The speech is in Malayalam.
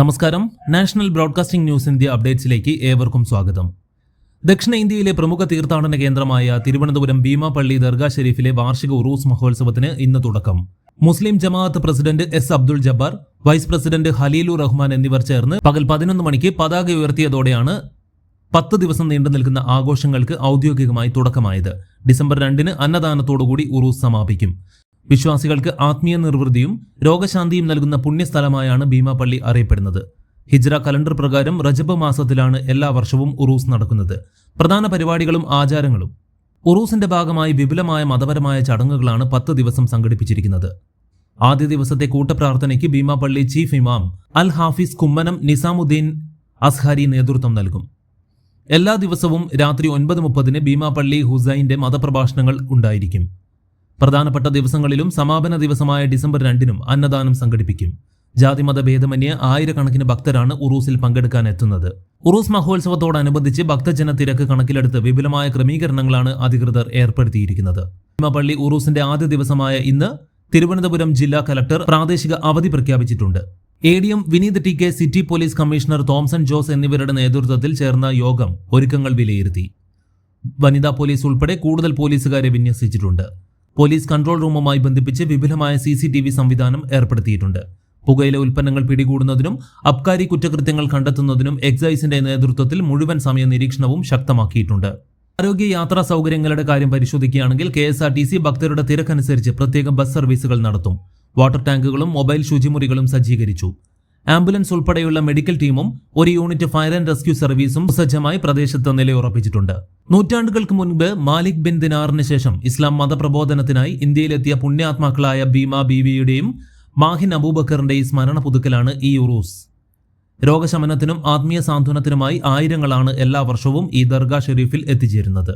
നമസ്കാരം. നാഷണൽ ബ്രോഡ്കാസ്റ്റിംഗ് ന്യൂസ് ഇന്ത്യ അപ്ഡേറ്റ്സിലേക്ക് ഏവർക്കും സ്വാഗതം. ദക്ഷിണ ഇന്ത്യയിലെ പ്രമുഖ തീർത്ഥാടന കേന്ദ്രമായ തിരുവനന്തപുരം ഭീമാപള്ളി ദർഗാ ഷെരീഫിലെ വാർഷിക ഉറൂസ് മഹോത്സവത്തിന് ഇന്ന് തുടക്കം. Muslim Jamaath president S Abdul Jabbar, vice president Khaleelur Rahman എന്നിവർ ചേർന്ന് പകൽ 11 മണിക്ക് പതാക ഉയർത്തിയതോടെയാണ് 10 ദിവസം നീണ്ടു നിൽക്കുന്ന ആഘോഷങ്ങൾക്ക് ഔദ്യോഗികമായി തുടക്കമായത്. ഡിസംബർ 2-ന് അന്നദാനത്തോടുകൂടി ഉറൂസ് സമാപിക്കും. വിശ്വാസികൾക്ക് ആത്മീയ നിർവൃതിയും രോഗശാന്തിയും നൽകുന്ന പുണ്യസ്ഥലമായാണ് ഭീമാപള്ളി അറിയപ്പെടുന്നത്. ഹിജ്റ കലണ്ടർ പ്രകാരം റജബ് മാസത്തിലാണ് എല്ലാ വർഷവും ഉറൂസ് നടക്കുന്നത്. പ്രധാന പരിപാടികളും ആചാരങ്ങളും. ഉറൂസിന്റെ ഭാഗമായി വിപുലമായ മതപരമായ ചടങ്ങുകളാണ് 10 ദിവസം സംഘടിപ്പിച്ചിരിക്കുന്നത്. ആദ്യ ദിവസത്തെ കൂട്ടപ്രാർത്ഥനയ്ക്ക് ഭീമാപള്ളി ചീഫ് ഇമാം അൽ ഹാഫിസ് കുമ്മനം നിസാമുദ്ദീൻ അസ്ഹാരി നേതൃത്വം നൽകും. എല്ലാ ദിവസവും രാത്രി 9:30-ന് ഭീമാപള്ളി ഹുസൈന്റെ മതപ്രഭാഷണങ്ങൾ ഉണ്ടായിരിക്കും. പ്രധാനപ്പെട്ട ദിവസങ്ങളിലും സമാപന ദിവസമായ ഡിസംബർ 2-നും അന്നദാനം സംഘടിപ്പിക്കും. ജാതിമത ഭേദമന്യേ ആയിരക്കണക്കിന് ഭക്തരാണ് ഉറൂസിൽ പങ്കെടുക്കാൻ എത്തുന്നത്. ഉറൂസ് മഹോത്സവത്തോടനുബന്ധിച്ച് ഭക്തജന തിരക്ക് കണക്കിലെടുത്ത് വിപുലമായ ക്രമീകരണങ്ങളാണ് അധികൃതർ ഏർപ്പെടുത്തിയിരിക്കുന്നത്. ഭീമാപള്ളി ഉറൂസിന്റെ ആദ്യ ദിവസമായ ഇന്ന് തിരുവനന്തപുരം ജില്ലാ കലക്ടർ പ്രാദേശിക അവധി പ്രഖ്യാപിച്ചിട്ടുണ്ട്. ADM Vineeth TK, city police commissioner Thomson Jose എന്നിവരുടെ നേതൃത്വത്തിൽ ചേർന്ന യോഗം ഒരുക്കങ്ങൾ വിലയിരുത്തി. വനിതാ പോലീസ് ഉൾപ്പെടെ കൂടുതൽ പോലീസുകാരെ വിന്യസിച്ചിട്ടുണ്ട്. പോലീസ് കൺട്രോൾ റൂമുമായി ബന്ധിപ്പിച്ച് വിപുലമായ CCTV സംവിധാനം ഏർപ്പെടുത്തിയിട്ടുണ്ട്. പുകയില ഉൽപ്പന്നങ്ങൾ പിടികൂടുന്നതിനും അബ്കാരി കുറ്റകൃത്യങ്ങൾ കണ്ടെത്തുന്നതിനും എക്സൈസിന്റെ നേതൃത്വത്തിൽ മുഴുവൻ സമയ നിരീക്ഷണവും ശക്തമാക്കിയിട്ടുണ്ട്. ആരോഗ്യ യാത്രാ സൗകര്യങ്ങളുടെ കാര്യം പരിശോധിക്കുകയാണെങ്കിൽ KSRTC ഭക്തരുടെ തിരക്കനുസരിച്ച് പ്രത്യേക ബസ് സർവീസുകൾ നടത്തും. വാട്ടർ ടാങ്കുകളും മൊബൈൽ ശുചിമുറികളും സജ്ജീകരിച്ചു. ആംബുലൻസ് ഉൾപ്പെടെയുള്ള മെഡിക്കൽ ടീമും ഒരു യൂണിറ്റ് ഫയർ ആൻഡ് റെസ്ക്യൂ സർവീസും സജ്ജമായി പ്രദേശത്ത് നിലയുറപ്പിച്ചിട്ടുണ്ട്. നൂറ്റാണ്ടുകൾക്ക് മുൻപ് മാലിക് ബിൻ ദിനാറിന് ശേഷം ഇസ്ലാം മതപ്രബോധനത്തിനായി ഇന്ത്യയിലെത്തിയ പുണ്യാത്മാക്കളായ ഭീമ ബീവിയുടെയും മാഹിൻ അബൂബക്കറിന്റെയും സ്മരണ പുതുക്കലാണ് ഈ ഉറൂസ്. രോഗശമനത്തിനും ആത്മീയ സാന്ത്വനത്തിനുമായി ആയിരങ്ങളാണ് എല്ലാ വർഷവും ഈ ദർഗാ ഷെരീഫിൽ എത്തിച്ചേരുന്നത്.